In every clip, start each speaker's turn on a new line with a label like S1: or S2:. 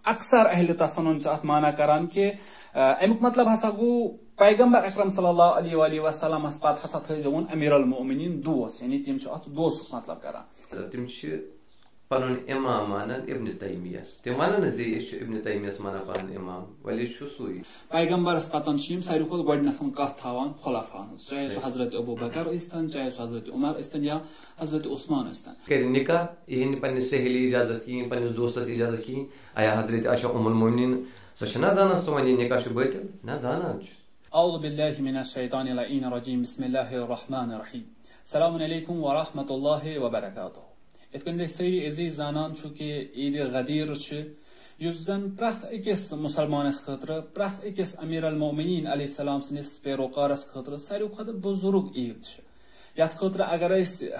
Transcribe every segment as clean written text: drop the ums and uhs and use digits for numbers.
S1: अक्सर अहले तसन्नुन अत माना करान कि अमुक मतलब हसा गो पैगंबर अकरम सल्लल्लाहु अलैहि वसल्लम पत हसा थो अमीर अल मोमिनीन दोस्त यानी तिम अत दोस्त मतलब करान
S2: तिम पन इमाम मानन इब्न तैमियस तिम वनन जे इब्न तैमियस माना पन इमाम वली सुई
S1: पैगंबरस पतन सारी खुद गोडनथ कथ थावान खुलाफान चाहे सो हजरत अबू बकर इस्तन चाहे सो हजरत उमर इस्तन या हजरत उस्मान इस्तन
S2: कर निकाह इन पन सहेली इजाजत की पन दोस्तस इजाजत की आया हजरत आयशा उम्मुल मोमिनीन सो छना जाना सो वनी निकाह छु बैतल ना जाना
S1: औज़ु बिल्लाहि मिनश शैतानिर रजीम बिस्मिल्लाहिर रहमानिर रहीम अस्सलामु अलैकुम व रहमतुल्लाहि व बरकातुहू इतकन सारी अजीज जानान कि ईद गदीर जन प्रथ अकिस मुसलमानस खतर प्रथ अकिस अमीर अल मोमिनीन अलैहिस्सलाम सनिस पैरोकारस खतर सारी खुद बुजुर्ग ईद यथ खतर अगर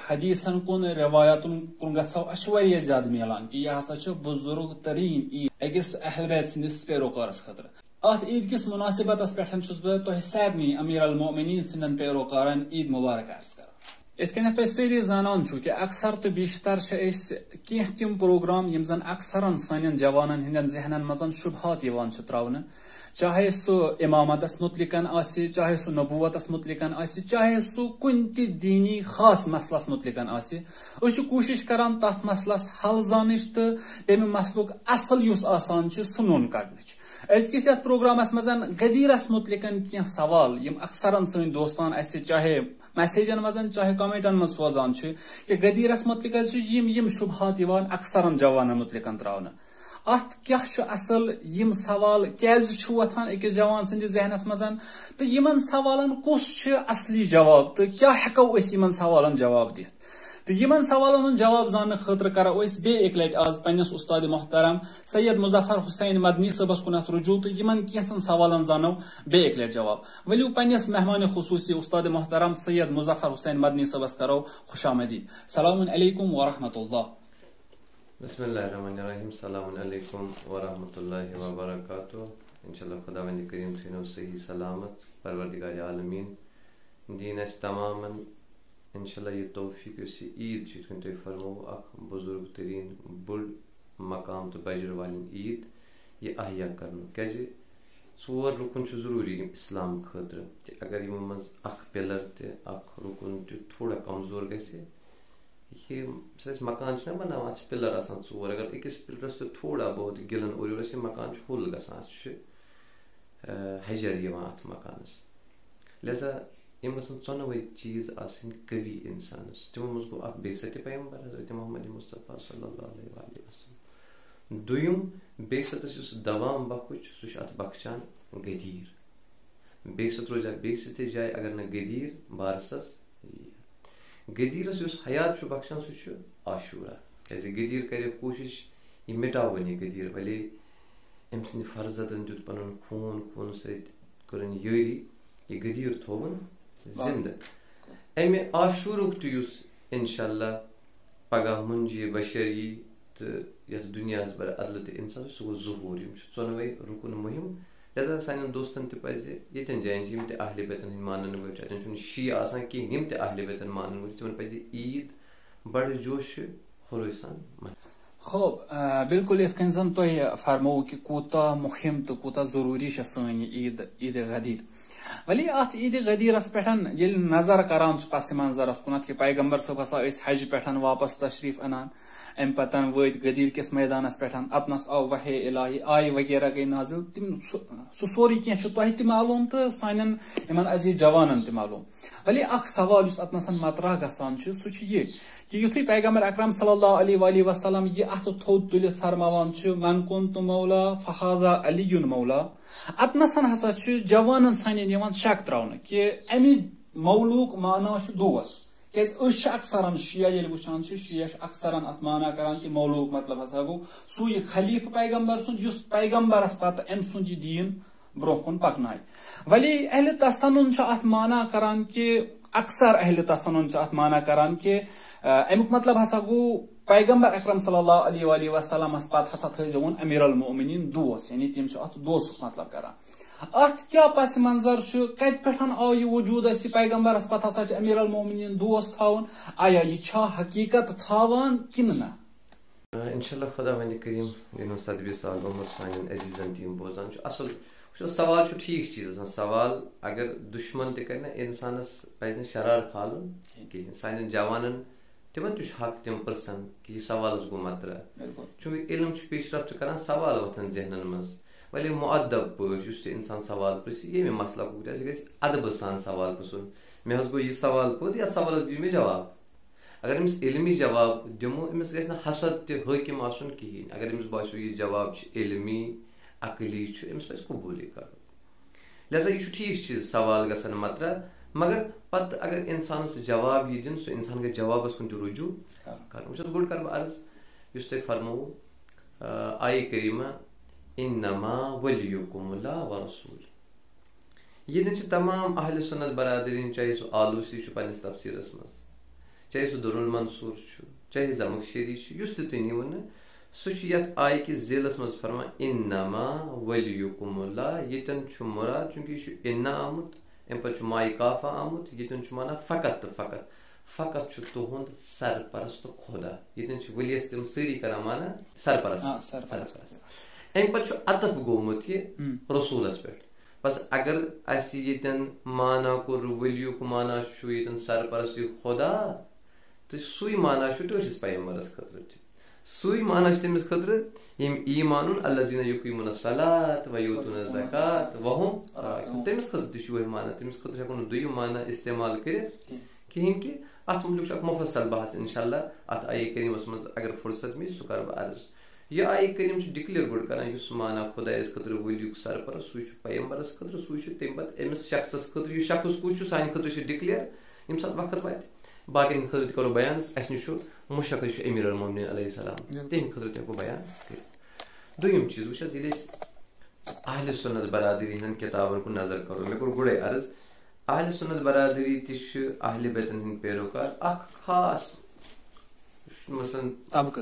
S1: हदीसन कुन रिवायतन कुन गो वारिया ज्यादा मिलान कि यह हसा बुजुर्ग तरीन ईद अकिस अहल बैत सनिस पैरोकारस खतर अत ईद किस मुनासिबतस पे बह सारे अमीर अल मोमिनीन सन पैरोकारन ईद मुबारक अर्ज कर इतकन पे सारी जानान कि अक्सर तो बेशतर कह तम प्रोग्राम यम जन अक्सरन सान जवानन हंदन जहनन मजन शुबहात त्रावन चाहे सह इमामतस मुतलिकन आसि चाहे सह नबूवतस मुतलिकन आसि चाहे सह कुन ति दीनी खास मसलस मुतलिकन आसि कोशिश करान तथ मसलस हल जानच तो तमि मसलुक असल युस आसान सह नोन कड़नच अजकिस यथ प्रोग्रामस मजन गदीरस मुतलिकन कह सवाल यम अक्सरन सन दोस्तान आसि चाहे मैसेजन मजन चाहे कमेंटन मज सोजान कि गदीरस मुतलिक यम शुबहात अक्सरन जवान मुतलिकन त्रावन अत क्या असल यम सवाल क्या वथान अकिस जवान सन्दि जहनस मजन तो यमन सवालन कुस असली जवाब तो क्या हेको यमन सवालन जवाब दित तो यमन सवालन जवाब जानने खतर करो बे एक लट आज पन्नस उस्ताद मोहतरम सैयद मुजफ्फर हुसैन मदनी सबस कुन रुजू तो यमन कैंसन सवालन जानो बे एक लट जवाब वलियो पन्नस मेहमान खुसूसी उस्ताद मोहतरम सैयद मुजफ्फर हुसैन मदनी सबस करो खुशामदीद सलामुन अलैकुम व रहमतुल्लाह
S2: बिस्मिल्लाहिर्रहमानिर्रहीम सलामुन अलैकुम व रहमतुल्लाहि व बरकातुहू इंशाअल्लाह खुदावंद करीम थीनो सही सलामत परवरदिगार आलमीन दीन अस तमामन इंशाल्लाह ये तौफीक ईद तुम फरमो अख बुजुर्ग तरीन बुड़ मकाम तो बजर वाली ईद ये अहिया कर क्या चोर रुकन जरूरी इस्लाम खतर अगर यमो मज अख पिलर तख रुकन थोड़ा कमजोर ये मकान बना पिलर आसान चोर अगर अकिस पिलरस तो थोड़ा बहुत गिलन और मकान हुल गसान हजर अत मकानस लिहाजा यम चोनवे चीज कवी इंसानस तमो मज गो बेसत पैगंबर हजरत मोहम्मद मुस्तफा सल्लल्लाहु अलैहि वसल्लम दुयम बेसतस दवाम बखुच सह अत बख्शान गदीर बेसत रोज बेसत जाए अगर न गदीर बारसस गदीरस हयात बख्शान सह आशूरा क्या गदीर कर कोशिश यह मिटावन यह गदीर भले अम सद फर्जतन दुत पन खून खून सर यरी यह गदीर थोवन जिंद अमे आशूरुक तुस इंशाल्लाह पगह मुंजी बशरी तो ये दुनिया बर अदल तो इंसान सह गो ज़हूर चोनवे रुकन मुहिम लिहाजा सान दोस्तन तन जान अहल बैतन मानन वो शी आसान कहें तो अहल बैतन मानन वो तमन पे ईद बड़ जोश खरोश सान
S1: खूब बिल्कुल इतकन जन तुम फरमो कि कूता मुहिम तो कूता जरूरी सन ईद ईद गदीर वली अत ईद गदीरस पे नजर करान पस मंजर कुन कि पैगंबर सब हसा हज पे वापस तशरीफ अनान अम पतन वत गदीर किस मैदानस पे अतनस आव वहे इलाही आय वगैरह गई नाजिल तम सह सोरी कह तुह मालूम तो सान इन अजीज जवानन मालूम वली अख सवाल अतनस मतरह गसान सह यह कि युथु पैगंबर अकरम सल्लल्लाहु अलैहि वसल्लम यह अत थोद तुलित फरमावान मन कुन्तु मौला फहाजा अलियुन मौला अतनसन हसा जवानन सान शक त्रावन कि अमि मौलूक माना दोस क्या अक्सरन शिया वुचान शिया अक्सरन अत माना करान कि मौलूक मतलब हसा गो सू खलीफ पैगंबर सुस पैगंबरस पत अम सुंद दीन ब्रोह कुन पकनाय वली अहल तसन्नुन अत माना करान कि अक्सर अहल तसन्नुन अत माना करान कि अमुक मतलब हसा गो पैगंबर अकरम सल्लल्लाहु अलैहि वसल्लम पत हसा थो अमीर अल मोमिनीन दोस्त यानी तिम अत दोस्त मतलब करान अत क्या पस मंजर कत पे आव यह वजूद पैगंबरस पत हसा अमीर अल मोमिनीन दोस्त थावन आया यह हकीकत थावान किन ना
S2: इंशाल्लाह खुदा वंद करीम दिनो सदबी साल उम्र सानन अजीजन टीम बोजान असल सवाल ठीक चीज सवाल अगर दुश्मन तक इंसानस पज शरार खालन कहें सान जवानन तिमन हक तम प्रसन कि यह सवाल गो मत्र चूंकि इल्म पेशरफ्त कर सवाल वथन जहनन मज वले मुअद्दब पे इंसान सवाल पृछ ये मसला अदब सान सवाल पृछुन मे गो यह सवाल पोत ये सवाल दी मे जवाब अगर अमिस इल्मी जवाब दिमो अमिस गस हसद ते हकीम आसन कहें अगर अमिस बासो यह जवाब इल्मी अकली अमिस पज कबूल कर लिहाजा यह ठीक चीज सवाल गसन मत्र मगर पत अगर इंसान जवाब यह दिन सो इंसान के जवाबस कुन रुजू कर गोड कर अर्ज युस ते फरमो आय करीमा इन्नमा वलियुकुमुल्लाह व रसूल यह दिन तमाम अहले सुन्नत बरादरीन चाहे सो आलूसी पन्निस तफसीरस मज चाहे सो दुरुल मंसूर चाहे ज़मख़शरी युस तुम वन सह आय कि ज़िलस मज फरमा इन्नमा वलियुकुमुल्लाह यतन मुराद चूंकि यह इन्ना आमुत अम पे माय काफा आमुत यतन माना फ़कत तो फ़कत फ़कत तुहद सरपरस्त खुदा यतन वलियस तम सारी कर माना सरपरस्त अम पे अतफ गोमुत यह रसूलस पे बस अगर यतन माना कोर वलियुक माना यतन सरपरस्त खुदा तो सुई माना टोशिस पैगम्बरस खतर सुई माना तमिस खतर यम ईमान अल्लज़ीना युक़ीमून अस्सलात व यूतून ज़कात व हुम राकिऊन तमिस खतर तु वही माना तमिस खतर हेको दुय्यम माना इस्तेमाल कर कहें कि अत मुतल्लिक़ मुफस्सल बहस इंशाअल्लाह अत आय करीमस मज अगर फुर्सत मिल सह कर अर्ज यह आय करीम डिक्लेयर गोड कर माना खुदायस खतर वलियुक सरपरस्त सह पैगम्बरस खतर सह तम पे अमिस शख्सस खतर यह शख्स कुछ सान खतर डिक्लेयर यम सात वक्त वात बाकी खतर करो बयान अस नश मुशक अमीर अलमोमिनीन अलैहिस्सलाम तहद खतर तको बयान कर दुयम चीज वह अहले सुन्नत बरादरी हन किताबन को नजर करो मे कोर गुड़े अर्ज अहले सुन्नत बरादरी अहले बैतन हंद पैरोकार खास मसलन तबक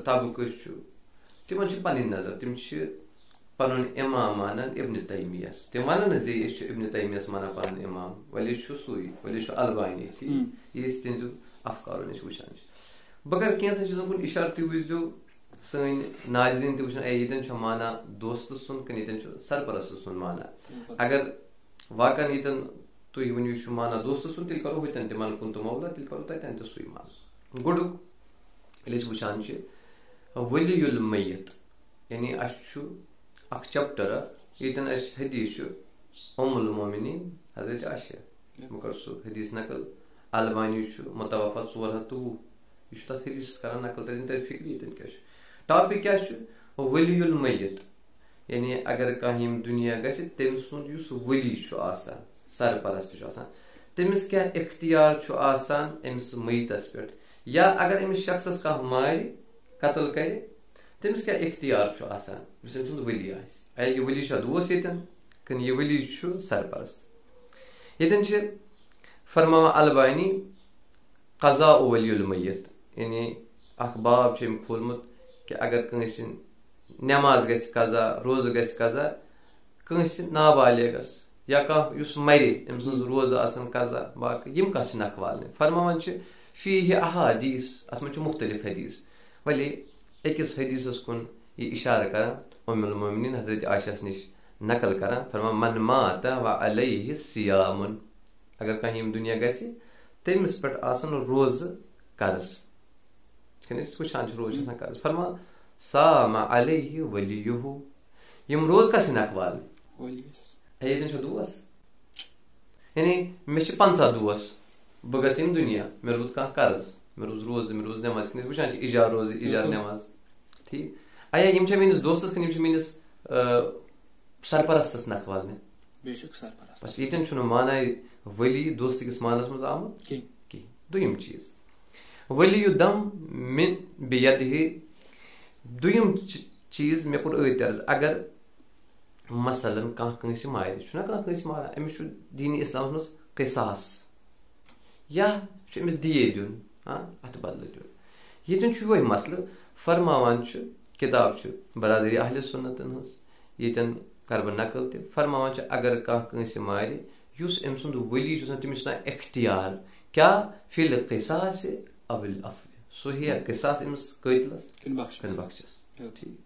S2: तिमन पन नजर तम पन इमाम मानान इब्न तैमियस तम वन जे इब्न तैमियस माना पन इमाम वली सुई वली अलबानी ये तहजो अफकारो नश वुचान बगर कैंसन चीजों कुन इशार तुम वो सन नाजरीन तुन यन माना दोस्त सुन कन यन सरपरस्त सुन माना अगर वाकन यन तुम वन माना दोस्त सुन तेल करो हतन तिमन कुन तो मौला तेल करो तन तो सुई मान गोडुक वुचान वलियुल मय्यत यानी अख चैप्टर यन हदीस उम्मुल मोमिनीन हजरत आयशा मुकर हदीस नकल अलबानी मुतवफ़ा 420 यह हदीस कर नकल तर फिक्र यन क्या टॉपिक क्या वलियुल मय्यत यानी अगर कह दुनिया गि तम सुंद वली सरपरस्त तमिस क्या इख्तियार अमिस मयतस पे या अगर अमिस शख्सस कह मार कत्ल कर तमिस क्या इख्तियार सुंद वली यह वली दोस यन कन यह वली सरपरस्त यतन फरमावा अलबानी क़ज़ा वलियुल मय्यत यानी अख बाब खोलमुत कि अगर कंस नमाज गस कज़ा रोज़ गस कज़ा कंस नाबालिगस या कह मरे अम सज रोज़ आसन कज़ा बाकी यम कत नखवाल फरमावन फ़ीह अहादीस अत मन मुख्तलिफ हदीस वली अकिस हदीसस कुन यह इशार कर उम्मुल मोमिनीन हजरत आयशा निश नकल कर फरमा मन मात व अलैहि सियामुन अगर कह दुनिया गि तमिस पे रोज़ कर्ज वुचान रोज़ कर्ज फरमा साम अलैहि वलियुहु यम रोज़ कस नखवाल यन दोस यानी मे 50 दोस बह गस दुनिया मे रोज कह कर्ज मे रोज रोज नमाज वुचान इजार रोज इजार नमाज ठीक आया यम मेस दोस्तस कन मेस सरपरस्तस नखवाल बस यन माना वली दोस्त किस मानस मज आमुत कह दुयम चीज वलियु दम मिन बियदिहि दुयम चीज मे कोर अर्ज अगर मसलन कंस मार कंस मारा अमिस दीन इस्लाम मज क़िसास या अमिस दिये दिन अत बदल दिन यतन वही मसल फरमावान किताब बरादरी अहले सुन्नतन यतन कर बह नकल त फरमावान अगर कंस मार अम सुंद वली तमिस इख्तियार क्या फिल क़िसास अविल अफ़्व سُہ ہیٚیہِ قِصاص أمِس قٲتلَس
S1: کِنہٕ
S2: کِنہٕ
S1: بخشس
S2: بخشس ٹھیٖک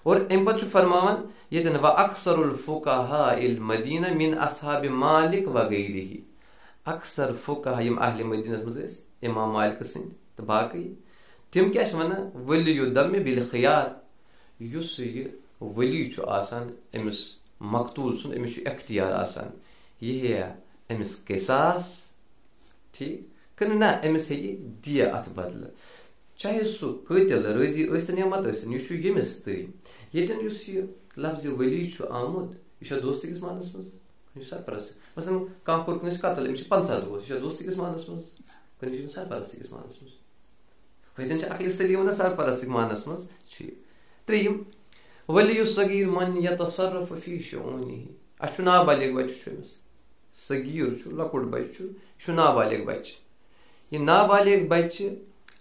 S2: اور اَمہِ پَتہٕ چھُ فرماوان ییٚتٮ۪ن وَاَکثر الفُقَہاء المدیٖنہ مِن اصحابِ مالِک وغیرہ اکثر فُقَہا یِم اہلِ مدیٖنَس منٛز ٲسۍ اِمام مالکہٕ سٕنٛدۍ تہٕ باقٕے تِم کیاہ چھِ وَنان ؤلی الدَمِ بالخیار یُس یہِ ؤلی چھُ آسان أمِس مقتوٗل سُنٛد أمِس چھُ اختیار آسان یہِ ہیٚیا أمِس قِصاص ٹھیٖک کِنہٕ نہ أمِس ہیٚیہِ دِیا اَتھ بدلہٕ چاہے سُہ قٲتِل رٲضی ٲسِن یا مت ٲسِن یہِ چھُ ییٚمِس تام ییٚتٮ۪ن یُس یہِ لفظِ ؤلی چھُ آمُت یہِ چھا دوستہٕ کِس معنس منٛز یہِ چھُ سرپرست مثلاً کانٛہہ کوٚر کٲنٛسہِ قتل أمِس چھِ 50 دوس یہِ چھا دوستہٕ کِس معنس منٛز کُنہِ چھُ سرپرستی کِس معنس منٛز ییٚتٮ۪ن چھِ عقلِ سلیٖم وَنان سرپرستی معنس منٛز چھُ یہِ ترٛیٚیِم ؤلی الصغیٖر من یتصرف فی شؤونہ اَسہِ چھُ نابالغ بچہِ چھُ أمِس صغیٖر چھُ لۄکُٹ بچہِ چھُ یہِ چھُ نابالغ بچہِ یہِ نابالغ بچہِ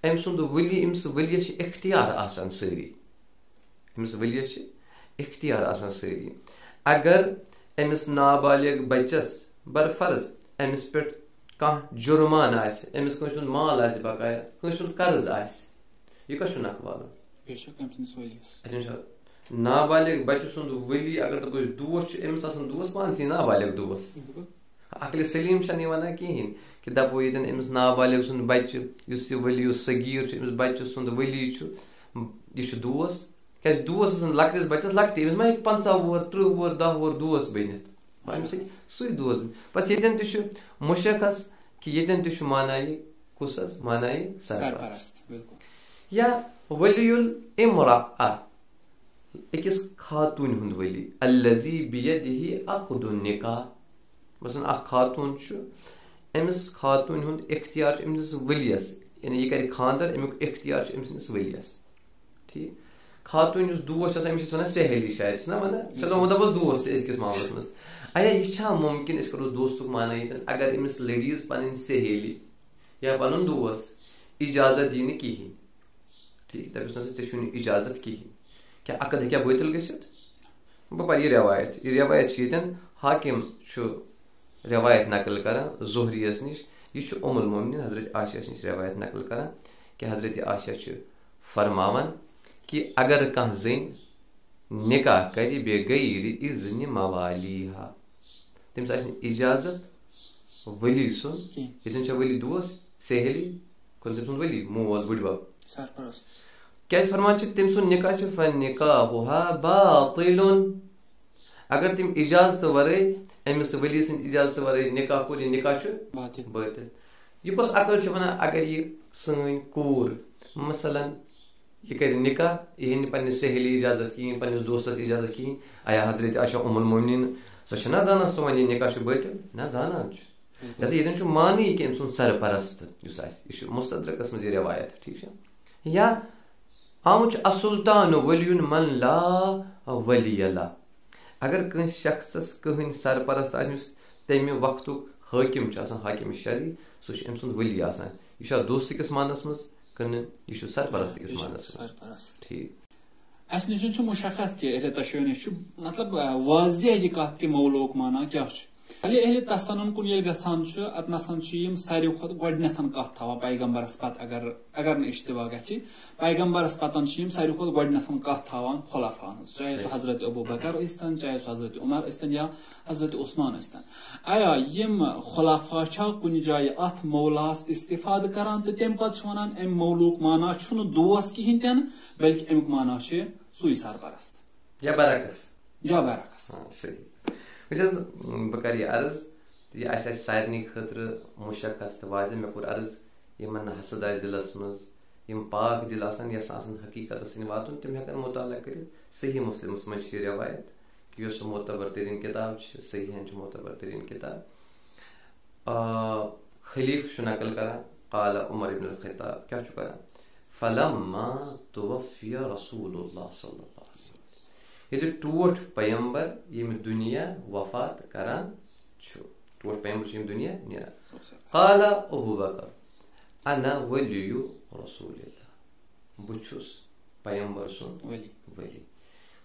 S2: أمۍ سُنٛد ؤلی أمِس ؤلِیَس چھِ اختیار آسان سٲری أمِس ؤلِیَس چھِ اختیار آسان سٲری اگر أمِس نابالغ بچس برفرض أمِس پٮ۪ٹھ کانٛہہ جُرمانہٕ آسہِ أمِس کٲنٛسہِ ہُنٛد مال آسہِ بقایا کٲنٛسہِ ہُنٛد قرض آسہِ یہِ کتھ چھُ نکھٕ والُن نابالغ بچہِ سُنٛد ؤلی اگر دَپو أسۍ دوس چھُ أمِس آسان دوس پانسٕے نابالغ دوس عقلِ سلیٖم چھنہٕ یہِ وَنان کِہینۍ کہِ دَپو ییٚتٮ۪ن أمِس نابالغ سُنٛد بچہِ یُس یہِ ؤلی صغیٖر چھُ أمِس بچہِ سُنٛد ؤلی چھُ یہِ چھُ دوس کیازِ دوس آسان لۄکٹِس بچس لۄکٹے أمِس ما ہیٚکہِ 50 وُہر 30 وُہر 10 وُہر دوس بٔنِتھ أمِس ہیٚکہِ سُے دوس بٔنِتھ بس ییٚتٮ۪ن تہِ چھُ مُشخص کہِ ییٚتٮ۪ن تہِ چھُ معنایہِ کُس حظ معنایہِ سرپرست یا ؤلی الامرأة أکِس خاتوٗنہِ ہُنٛد ؤلی الذی بیدہ عقد النکاح مثلاً اکھ خاتوٗن چھُ أمِس خاتوٗنہِ ہُنٛد اختیار چھُ أمۍ سٕنٛدِس ؤلِیَس یعنی یہِ کرِ خانٛدر امیُک اختیار چھُ أمۍ سٕنٛدِس ؤلِیَس ٹھیٖک خاتوٗن یُس دوس چھُ آسان أمِس چھِ وَنان سہیلی شاید چھِنہ وَنان چلو وۄنۍ دَپوس دوس تہِ أزکِس معاملَس منٛز اَیا یہِ چھا مُمکِن أسۍ کَرو دوستُک معنی ییٚتٮ۪ن اگر أمِس لٔڈیٖز پَنٕنۍ سہیلی یا پَنُن دوس اِجازت دِی نہٕ کِہینۍ ٹھیٖک دَپٮ۪س نہ سا ژےٚ چھُے نہٕ اِجازت کِہینۍ کیٛاہ عقد ہیٚکیٛاہ بٲطِل گٔژھِتھ بہٕ پَرٕ یہِ رٮ۪وایت چھِ ییٚتٮ۪ن حاکِم چھُ رٮ۪وایت نقل کران زہریَس نِش یہِ چھُ ام المومنیٖن حضرت عاشیہ نِش رٮ۪وایت نقل کران کہِ حضرت عاشیہ چھِ فرماوان کہِ اگر کانٛہہ زٔنۍ نکاح کرِ بغیر اذنِ موالیہا تٔمِس آسہِ نہٕ اِجازت ؤلی سُنٛد ییٚتٮ۪ن چھا ؤلی دوس سہیلی کُنہِ تٔمۍ سُنٛد ؤلی مول بٕڈبب کیازِ فرمان چھِ تٔمۍ سُنٛد نکاح چھُ فنکاحُہا باطِل اگر تٔمۍ اِجازتہٕ ورٲے أمِس ؤلی سٕنٛدِ اِجازتہٕ ورٲے نکاح کوٚر یہِ نکاح چھُ باطِل یہِ کۄس عقل چھِ وَنان اگر یہِ سٲنۍ کوٗر مثلاً یہِ کرِ نکاح یہِ ہیٚیہِ نہٕ پننِس سہیلی اِجازت کِہینۍ پننِس دوستس اِجازت کِہینۍ ایا حضرت عاشیہ ام المومنیٖن سۄ چھےٚ نہ زانان سُہ وَنہِ یہِ نکاح چھُ باطِل نہ زانان چھُ لہذا ییٚتٮ۪ن چھُ ماننٕے کہِ أمۍ سُنٛد سرپرست یُس آسہِ یہِ چھُ مُستدرکس منٛز یہِ رٮ۪وایت ٹھیٖک چھا یا آمُت چھُ السُلطان ولی من لا ولی لہ اگر کٲنٛسہِ شخصس کٕہٕنۍ سرپرست آسہِ یُس تمہِ وقتُک حٲکِم چھُ آسان حاکِم شرعی سُہ چھُ أمۍ سُنٛد ولی آسان یہِ چھا دوستہٕ کِس معنس منٛز کِنہٕ یہِ چھُ سرپرست کِس معنس منٛز ٹھیٖک
S1: اَسہِ نِش چھُ مُشخص کہِ اہلِ تشیٖع چھُ مطلب واضح یہِ کتھ کہِ مولوٗک مانا کیاہ چھُ اہلِ تسنُن کُن ییٚلہِ گژھان چھُ اتنَسن چھِ یِم ساروی کھۄتہٕ گۄڈٕنیتھ کتھ تھاوان پیغمبرس پتہٕ اگر نہٕ اِجتِبا گژھِ پیغمبرس پتن چھِ یِم ساروی کھۄتہٕ گۄڈٕنیتھ کتھ تھاوان خُلفاہن ہٕنٛز چاہے سُہ حضرت ابوٗ بکر ٲسۍتن چاہے سُہ حضرت عمر ٲسۍتن یا حضرت عثمان ٲسۍتن آیا یِم خُلفا چھا کُنہِ جایہِ اتھ مولہس استفادٕ کران تہٕ تمہِ پتہٕ چھِ ونان امہِ مولوٗک مانا چھُنہٕ دوس کِہینۍ تہِ نہٕ بلکہِ امیُک مانا چھُ سُے سرپرست
S2: یا برعکس
S1: صحیح
S2: وٕچھ حظ بہٕ کرٕ یہِ عرض یہِ آسہِ اَسہِ سارنٕے خٲطرٕ مُشخص تہٕ واضح مےٚ کوٚر عرض یِمن نہٕ حسد آسہِ دِلس منٛز یِم پاک دِل آسان یژھان آسان حقیٖقتس سۭتۍ واتُن تِم ہٮ۪کن مُطالعہ کٔرِتھ صحیح مُسلِمس منٛز چھِ یہِ رٮ۪وایت کہِ یۄس معتبر تریٖن کِتاب چھِ صحیحن چھِ معتبر تریٖن کِتاب خلیٖف چھُ نقل کران قال عمر ابن الخطاب کیاہ چھُ کران فلما توفی رسول اللہ صلی اللہ علیہ وسلم ییٚلہِ ٹوٹھ پیمبر ییٚمہِ دُنیا وفات کران چھُ ٹوٹھ پیمبر چھُ ییٚمہِ دُنیا نیران قال ابوٗ بکر انا ولی رسول اللہ بہٕ چھُس پیمبر سُنٛد ؤلی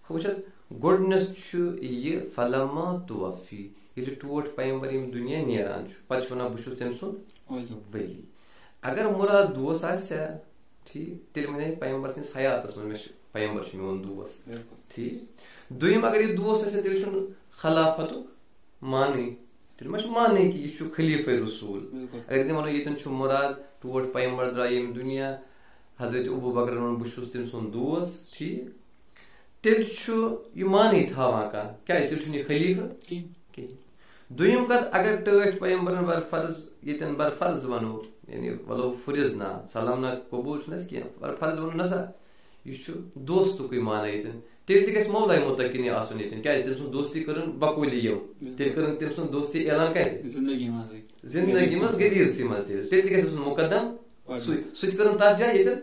S2: وٕچھ حظ گۄڈٕنیتھ چھُ یہِ فلما توفی ییٚلہِ ٹوٹھ پیمبر ییٚمہِ دُنیا نیران چھُ پتہٕ چھُ ونان بہٕ چھُس تٔمۍ سُنٛد ؤلی اگر مُراد دوس آسہِ ठीक तेल मने पैगंबर सिंस हयातस में पैगंबर छ मोन दोस ठीक दुयम अगर ये दोस से तेल छ खिलाफत माने तेल मश माने कि ये खलीफा रसूल अगर ते मनो येतन छ मुराद टोट पैगंबर द्राय दुनिया हजरत अबू बकर बुशुस तिम सुन दोस ठीक तेल छ ये माने थावा का क्या तेल छ खलीफा की दुयम कत अगर टट पैगंबर बर फर्ज येतन बर फर्ज वनो यानी वलो फरिज ना सलाम ना कबूल छनस कि बर फर्ज वनो नसा ये छ दोस्त कोई माने येतन तेल तिकस मौला मुतकिन आसन येतन क्या तेल सुन दोस्ती करन बकुली यो तेल करन तेल सुन दोस्ती ऐलान काय जिंदगी मस गदीर सी मस तेल तिकस सुन मुकद्दम सुत करन ता जा येतन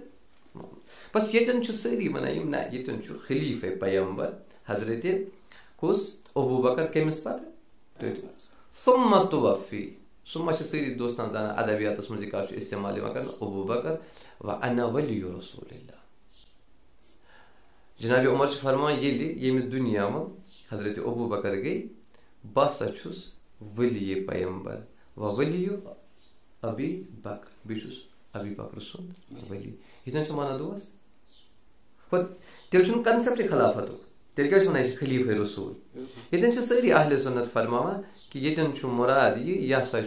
S2: बस येतन छ सरी मनायम ना येतन छ खलीफा पैगंबर हजरत कुस अबू बकर केमिस पत सुम्मा तुवफी सुम्मा छ सरी दोस्तान जाना अदबियातस मज का इस्तेमाल करन अबू बकर व अना वली रसूलुल्लाह जनाब उमर फरमान ये दुनिया में हजरत अबू बकर गई बस छुस वली पैगंबर व वली अबी बकर बिशुस अबी बकर सुन वली इतन छ माना दोस तेल छुन कांसेप्ट खिलाफत तेल क्या वनाय खलीफा रसूल इतन छ सारी अहले सुन्नत फरमावा कि येतन छ मुराद ये या छ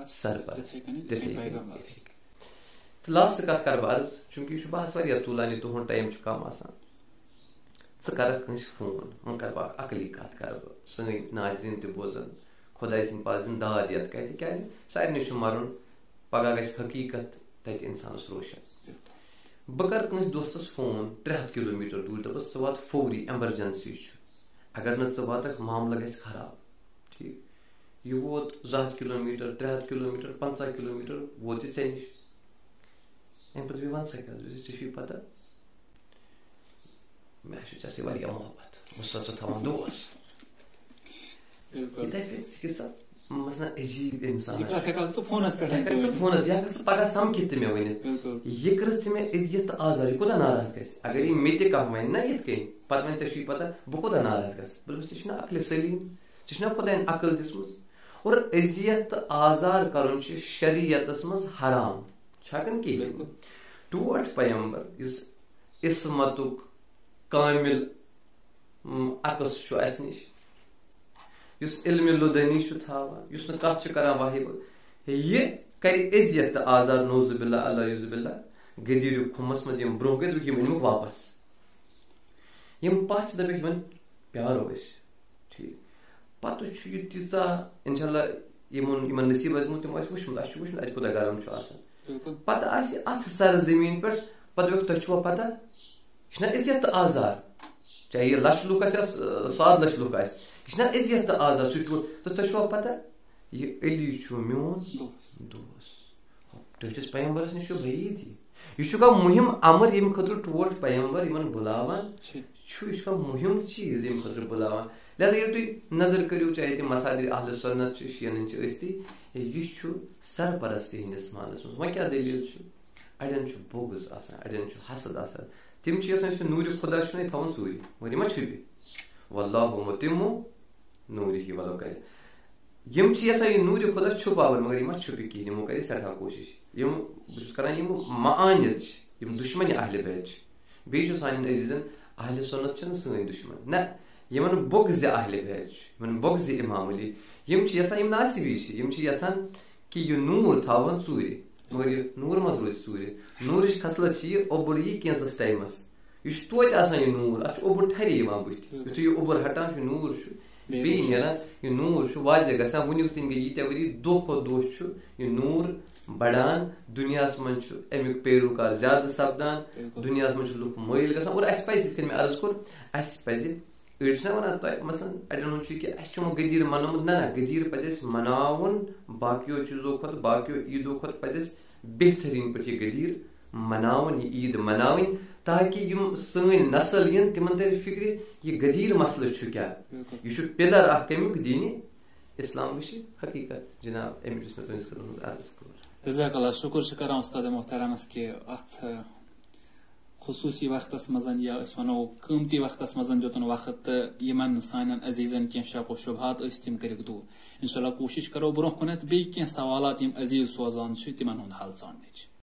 S2: सरपरस्त तो लास्ट कत कर अर्ज चूंकि बहस वारिया तुलानी तुहन टाइम कम आसान कर फोन वह कर अकली कत कर सही नाजरीन त बोजन खुदा सिंह पाजन दाद यत क्या सारे मरुन पगह ग हकीकत तत इंसानस रोशन बह कर दोस्तस फोन 300 किलोमीटर दूर दपस च वात फौरी एमरजेंसी अगर न वात मामला ग खराब ठीक यह वोत 100 किलोमीटर 300 किलोमीटर 50 किलोमीटर वोत ऐ नश अम पे वन सेकंड पता मे मोहब्बत मुझ थवान दोस अजीब इंसान पगह समखित मे वन यह कर मे इज्जत आजार यह कोता नाराज ग अगर यह मे कह वन ना ये पे वन ऐ पता बह कोता नाराज ग अकल सलीम खुदा अकल दिसम और इज्जत आजार कर शरीयत मज हराम छकन की टोट पैगंबर इसमतुक कामिल अकस नश इल्म लुदनी थावान न कत करान वाहिब यह कर इज्जत आजार नौजुबिल्ला अल्लाह युजुबिल्ला गदीर खुमस मज ब्रोह गद अमुक वापस पच दप प्यारो ठीक पत तीचा इंशाल्लाह नसीब तम वुचमुत अत कोता गरम पत अथ सर जमीन पे तुम पता यह इज्जत आजार चाहे यह 1,00,000 लुक 100 लाख लुक यह इज्जत आजार सह तुम पता यह अली मोन दोस टस पैगंबरस नश भाई यह मुहिम अमर यम खतर टोट पैगंबर इन बुलावान यह मुहिम चीज यम खतर बुलावान लिहाजा ये तुम नजर करो चाहे तुम मसाजिद अहले सुन्नत शियन यह सरपरस्ती हंदिस मानस वह क्या दलील अड़न बोगज अड़न हसद तिम नूर खुदा थवन सूर मगर यह छुपि वल्लाहु मुतिम्मु नूरिही वलो कर यम यह नूर खुदा छुपावन मगर यह छुपि कहीं यमो कर सठा कोशिश बस करान मानियत दुश्मन अहले बैत बे सान अजीजन अहले सुन्नत सन दुश्मन ना यमन बोगज अहले बैत यमन बोगज इमाम अली यम नासिबी यसान कि यह नूर थावन सूर मगर यह नूर मज रोज सूर नूर खसलत ओबर यह कैंसस टाइमस यह तोत नूर अत ओबर ठरे बुथ यु यह ओबर हटान नूर यह नूर वाजे ग वुन तन गई यीत्या वरी दो खो दो यह नूर बढ़ान दुनिया मज अमुक पेरूकार ज्यादा सपदान दुनिया मज लुक मैल ग और मे अर्ज कोर अड़ वन मसलन अड़न कि गदीर मनमुत ना गदीर पे मनावन बाकियों चीजों खुद बाकियों ईदों खुद पे बेहतरीन पे गदीर मनावन यह ईद मनावन ताकि सन नस्ल इन तिमन तर फिक्र यह गदीर मसल क्या यह पिलर अमुक दीन इस्लाम हकीकत जनाब अमुक मे तुस अर्ज कोर
S1: जज़ाकल्लाह शुक्र करान उस्ताद मोहतरमस कि अत खसूसी वक्त मजन या वनो कीमती वक्त मजन दितन वक्त यमन सान अजीजन कह शक व शुबहात तम कर दूर इंशाल्लाह कोशिश करो ब्रोह कुन बे सवालात अजीज सोजान तिमन हल ान